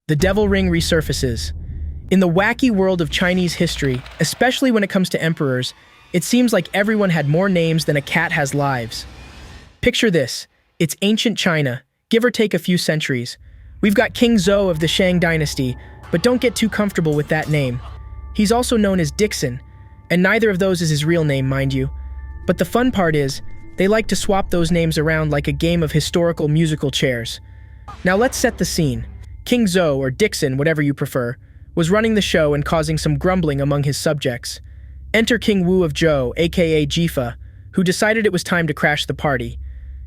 The devil ring resurfaces. In the wacky world of Chinese history, especially when it comes to emperors, it seems like everyone had more names than a cat has lives. Picture this. It's ancient China, give or take a few centuries. We've got King Zhou of the Shang dynasty, but don't get too comfortable with that name. He's also known as Dixon, and neither of those is his real name, mind you. But the fun part is, they like to swap those names around like a game of historical musical chairs. Now let's set the scene. King Zhou, or Dixon, whatever you prefer, was running the show and causing some grumbling among his subjects. Enter King Wu of Zhou, aka Jifa, who decided it was time to crash the party.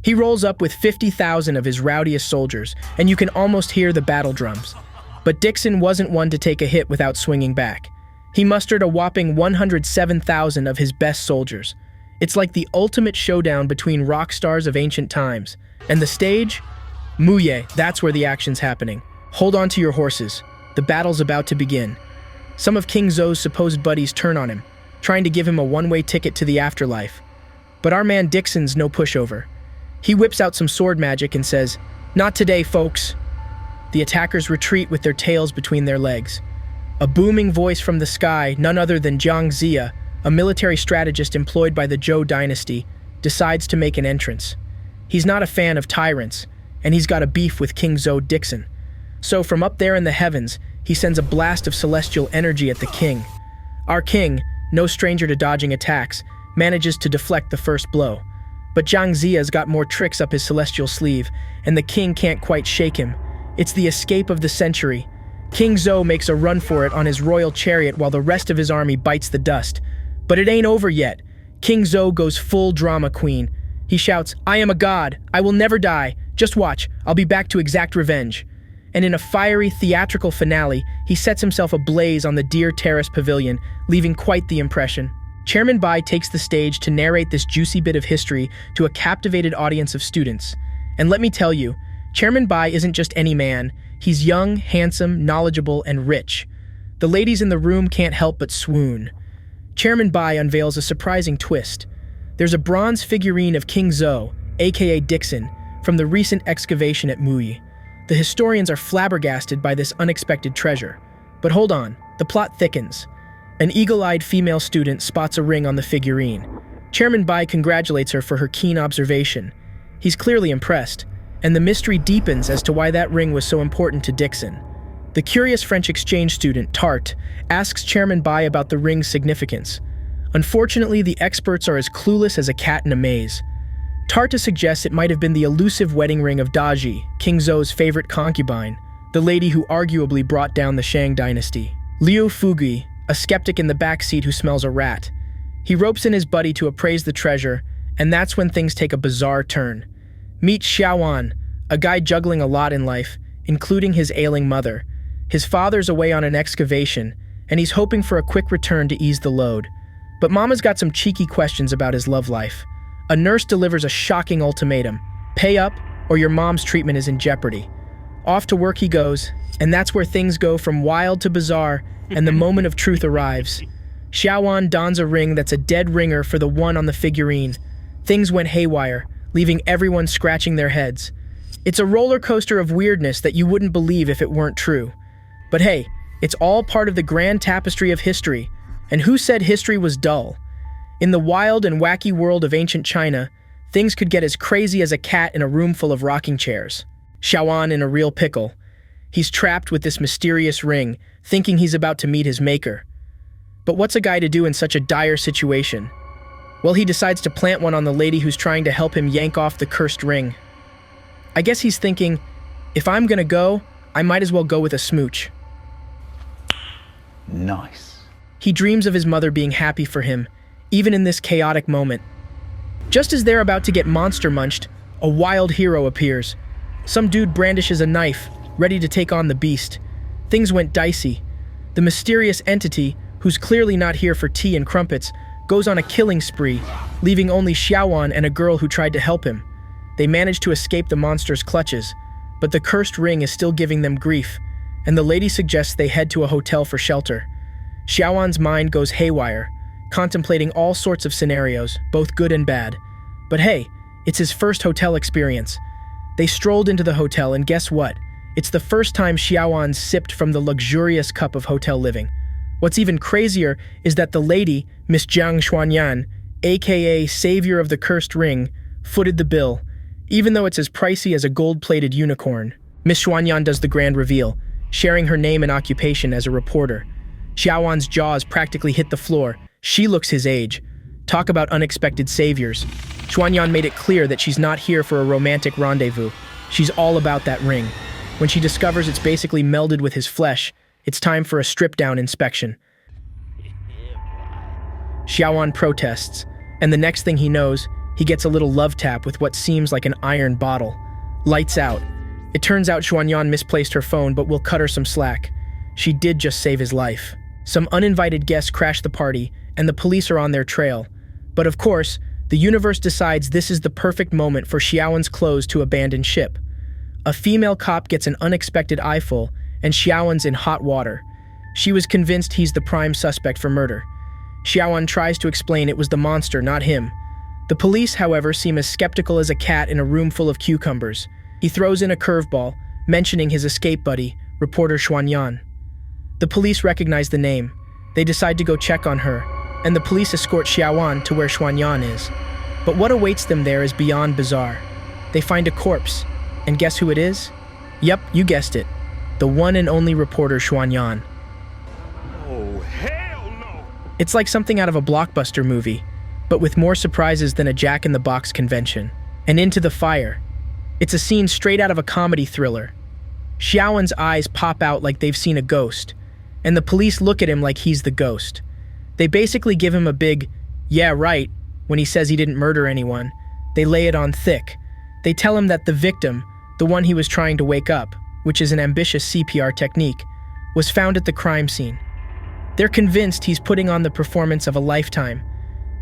He rolls up with 50,000 of his rowdiest soldiers, and you can almost hear the battle drums. But Dixon wasn't one to take a hit without swinging back. He mustered a whopping 107,000 of his best soldiers. It's like the ultimate showdown between rock stars of ancient times. And the stage? Muye, that's where the action's happening. Hold on to your horses. The battle's about to begin. Some of King Zhou's supposed buddies turn on him, trying to give him a one-way ticket to the afterlife. But our man Dixon's no pushover. He whips out some sword magic and says, "Not today, folks." The attackers retreat with their tails between their legs. A booming voice from the sky, none other than Jiang Zia, a military strategist employed by the Zhou dynasty, decides to make an entrance. He's not a fan of tyrants, and he's got a beef with King Zhou Dixon. So from up there in the heavens, he sends a blast of celestial energy at the king. Our king, no stranger to dodging attacks, manages to deflect the first blow. But Jiang Zia's got more tricks up his celestial sleeve, and the king can't quite shake him. It's the escape of the century. King Zhou makes a run for it on his royal chariot while the rest of his army bites the dust. But it ain't over yet. King Zhou goes full drama queen. He shouts, "I am a god. I will never die. Just watch. I'll be back to exact revenge." And in a fiery theatrical finale, he sets himself ablaze on the Deer Terrace Pavilion, leaving quite the impression. Chairman Bai takes the stage to narrate this juicy bit of history to a captivated audience of students. And let me tell you, Chairman Bai isn't just any man. He's young, handsome, knowledgeable, and rich. The ladies in the room can't help but swoon. Chairman Bai unveils a surprising twist. There's a bronze figurine of King Zhou, aka Dixon, from the recent excavation at Muyi. The historians are flabbergasted by this unexpected treasure. But hold on, the plot thickens. An eagle-eyed female student spots a ring on the figurine. Chairman Bai congratulates her for her keen observation. He's clearly impressed, and the mystery deepens as to why that ring was so important to Dixon. The curious French exchange student, Tart, asks Chairman Bai about the ring's significance. Unfortunately, the experts are as clueless as a cat in a maze. Tarta suggests it might have been the elusive wedding ring of Daji, King Zhou's favorite concubine, the lady who arguably brought down the Shang dynasty. Liu Fugui, a skeptic in the backseat who smells a rat. He ropes in his buddy to appraise the treasure, and that's when things take a bizarre turn. Meet Xiaowan, a guy juggling a lot in life, including his ailing mother. His father's away on an excavation, and he's hoping for a quick return to ease the load. But Mama's got some cheeky questions about his love life. A nurse delivers a shocking ultimatum: pay up, or your mom's treatment is in jeopardy. Off to work he goes, and that's where things go from wild to bizarre, and the moment of truth arrives. Xiaowan dons a ring that's a dead ringer for the one on the figurine. Things went haywire, leaving everyone scratching their heads. It's a roller coaster of weirdness that you wouldn't believe if it weren't true. But hey, it's all part of the grand tapestry of history. And who said history was dull? In the wild and wacky world of ancient China, things could get as crazy as a cat in a room full of rocking chairs. Xiaowan in a real pickle. He's trapped with this mysterious ring, thinking he's about to meet his maker. But what's a guy to do in such a dire situation? Well, he decides to plant one on the lady who's trying to help him yank off the cursed ring. I guess he's thinking, if I'm gonna go, I might as well go with a smooch. Nice. He dreams of his mother being happy for him, even in this chaotic moment. Just as they're about to get monster munched, a wild hero appears. Some dude brandishes a knife, ready to take on the beast. Things went dicey. The mysterious entity, who's clearly not here for tea and crumpets, goes on a killing spree, leaving only Xiaowan and a girl who tried to help him. They manage to escape the monster's clutches, but the cursed ring is still giving them grief, and the lady suggests they head to a hotel for shelter. Xiaowan's mind goes haywire, contemplating all sorts of scenarios, both good and bad. But hey, it's his first hotel experience. They strolled into the hotel, and guess what? It's the first time Xiaoan sipped from the luxurious cup of hotel living. What's even crazier is that the lady, Miss Jiang Xuanyan, aka Savior of the Cursed Ring, footed the bill, even though it's as pricey as a gold-plated unicorn. Miss Xuanyan does the grand reveal, sharing her name and occupation as a reporter. Xiaoan's jaws practically hit the floor. She looks his age. Talk about unexpected saviors. Xuanyan made it clear that she's not here for a romantic rendezvous. She's all about that ring. When she discovers it's basically melded with his flesh, it's time for a strip-down inspection. Xiaoan protests, and the next thing he knows, he gets a little love tap with what seems like an iron bottle. Lights out. It turns out Xuanyan misplaced her phone, but we'll cut her some slack. She did just save his life. Some uninvited guests crash the party, and the police are on their trail. But of course, the universe decides this is the perfect moment for Xiaoan's clothes to abandon ship. A female cop gets an unexpected eyeful, and Xiaoan's in hot water. She was convinced he's the prime suspect for murder. Xiaoan tries to explain it was the monster, not him. The police, however, seem as skeptical as a cat in a room full of cucumbers. He throws in a curveball, mentioning his escape buddy, reporter Xuanyan. The police recognize the name. They decide to go check on her, and the police escort Xiaoan to where Xuanyan is. But what awaits them there is beyond bizarre. They find a corpse, and guess who it is? Yep, you guessed it. The one and only reporter Xuanyan. Oh, hell no! It's like something out of a blockbuster movie, but with more surprises than a Jack-in-the-Box convention. And into the fire. It's a scene straight out of a comedy thriller. Xiaoan's eyes pop out like they've seen a ghost, and the police look at him like he's the ghost. They basically give him a big, "yeah, right," when he says he didn't murder anyone. They lay it on thick. They tell him that the victim, the one he was trying to wake up, which is an ambitious CPR technique, was found at the crime scene. They're convinced he's putting on the performance of a lifetime.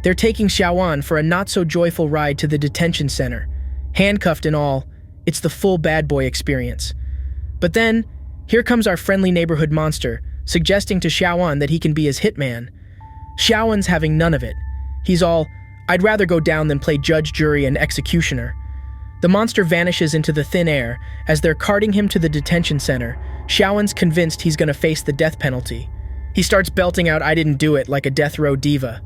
They're taking Xiaoan for a not-so-joyful ride to the detention center. Handcuffed and all, it's the full bad boy experience. But then, here comes our friendly neighborhood monster, suggesting to Xiaoan that he can be his hitman. Xiaoan's having none of it. He's all, "I'd rather go down than play judge, jury, and executioner." The monster vanishes into the thin air. As they're carting him to the detention center, Xiaoan's convinced he's gonna face the death penalty. He starts belting out "I didn't do it" like a death row diva.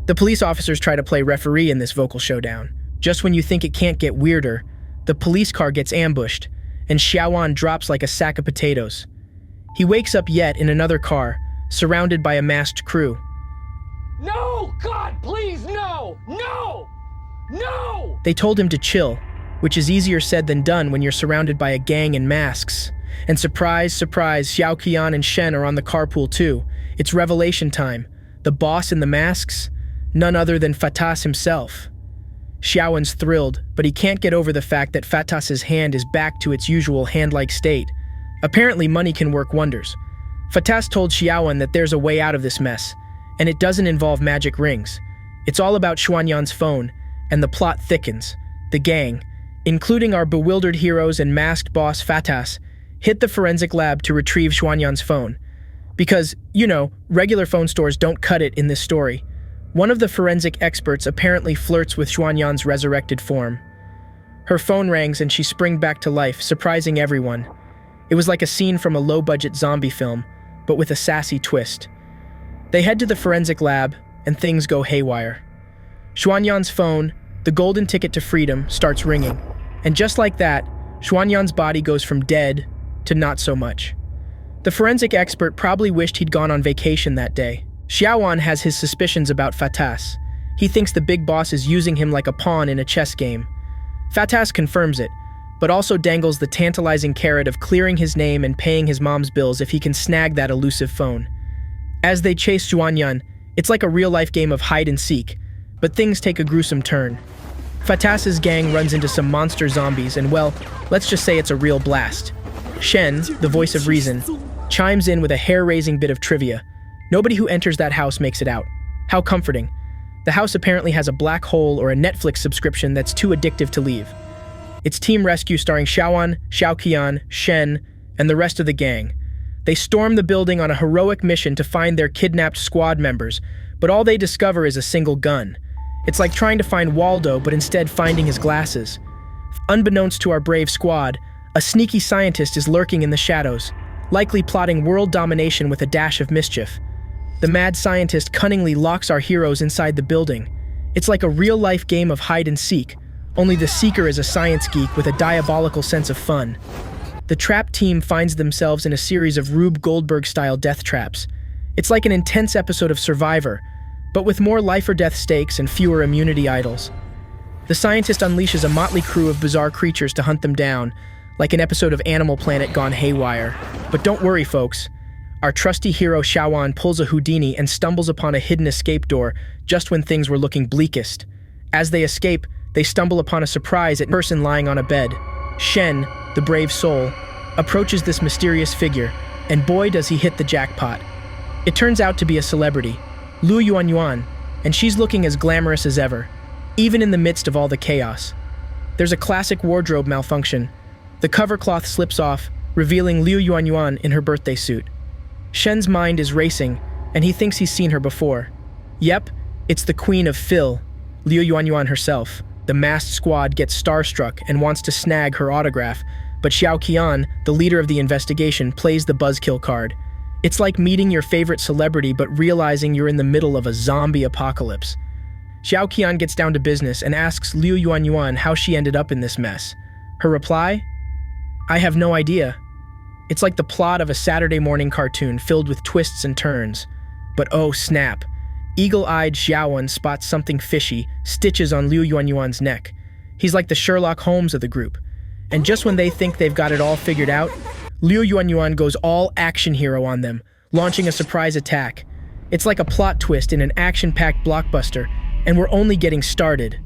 The police officers try to play referee in this vocal showdown. Just when you think it can't get weirder, the police car gets ambushed, and Xiaoan drops like a sack of potatoes. He wakes up yet in another car, surrounded by a masked crew. No! God, please, no! No! No! They told him to chill, which is easier said than done when you're surrounded by a gang in masks. And surprise, surprise, Xiao Qian and Shen are on the carpool too. It's revelation time. The boss in the masks? None other than Fatas himself. Xiaoan's thrilled, but he can't get over the fact that Fatas's hand is back to its usual hand-like state. Apparently money can work wonders. Fatas told Xiaoan that there's a way out of this mess, and it doesn't involve magic rings. It's all about Xuanyan's phone, and the plot thickens. The gang, including our bewildered heroes and masked boss Fatas, hit the forensic lab to retrieve Xuanyan's phone. Because, regular phone stores don't cut it in this story. One of the forensic experts apparently flirts with Xuanyan's resurrected form. Her phone rings and she springs back to life, surprising everyone. It was like a scene from a low-budget zombie film, but with a sassy twist. They head to the forensic lab, and things go haywire. Xuanyan's phone, the golden ticket to freedom, starts ringing. And just like that, Xuanyan's body goes from dead to not so much. The forensic expert probably wished he'd gone on vacation that day. Xiaoan has his suspicions about Fatas. He thinks the big boss is using him like a pawn in a chess game. Fatas confirms it, but also dangles the tantalizing carrot of clearing his name and paying his mom's bills if he can snag that elusive phone. As they chase Xuanyan, it's like a real-life game of hide-and-seek, but things take a gruesome turn. Fatas's gang runs into some monster zombies, and well, let's just say it's a real blast. Shen, the voice of reason, chimes in with a hair-raising bit of trivia. Nobody who enters that house makes it out. How comforting. The house apparently has a black hole or a Netflix subscription that's too addictive to leave. It's Team Rescue starring Xiaoan, Xiao Qian, Shen, and the rest of the gang. They storm the building on a heroic mission to find their kidnapped squad members, but all they discover is a single gun. It's like trying to find Waldo, but instead finding his glasses. Unbeknownst to our brave squad, A sneaky scientist is lurking in the shadows, likely plotting world domination with a dash of mischief. The mad scientist cunningly locks our heroes inside the building. It's like a real-life game of hide and seek, only the seeker is a science geek with a diabolical sense of fun. The trapped team finds themselves in a series of Rube Goldberg-style death traps. It's like an intense episode of Survivor, but with more life-or-death stakes and fewer immunity idols. The scientist unleashes a motley crew of bizarre creatures to hunt them down, like an episode of Animal Planet gone haywire. But don't worry, folks. Our trusty hero Shawan pulls a Houdini and stumbles upon a hidden escape door just when things were looking bleakest. As they escape, they stumble upon a surprise at a person lying on a bed. Shen, the brave soul, approaches this mysterious figure, and boy does he hit the jackpot. It turns out to be a celebrity, Liu Yuanyuan, and she's looking as glamorous as ever, even in the midst of all the chaos. There's a classic wardrobe malfunction. The cover cloth slips off, revealing Liu Yuanyuan in her birthday suit. Shen's mind is racing, and he thinks he's seen her before. Yep, it's the Queen of Phil, Liu Yuanyuan herself. The masked squad gets starstruck and wants to snag her autograph, but Xiao Qian, the leader of the investigation, plays the buzzkill card. It's like meeting your favorite celebrity but realizing you're in the middle of a zombie apocalypse. Xiao Qian gets down to business and asks Liu Yuanyuan how she ended up in this mess. Her reply? I have no idea. It's like the plot of a Saturday morning cartoon filled with twists and turns. But oh snap. Eagle-eyed Xiaowen spots something fishy, stitches on Liu Yuanyuan's neck. He's like the Sherlock Holmes of the group. And just when they think they've got it all figured out, Liu Yuanyuan goes all action hero on them, launching a surprise attack. It's like a plot twist in an action-packed blockbuster, and we're only getting started.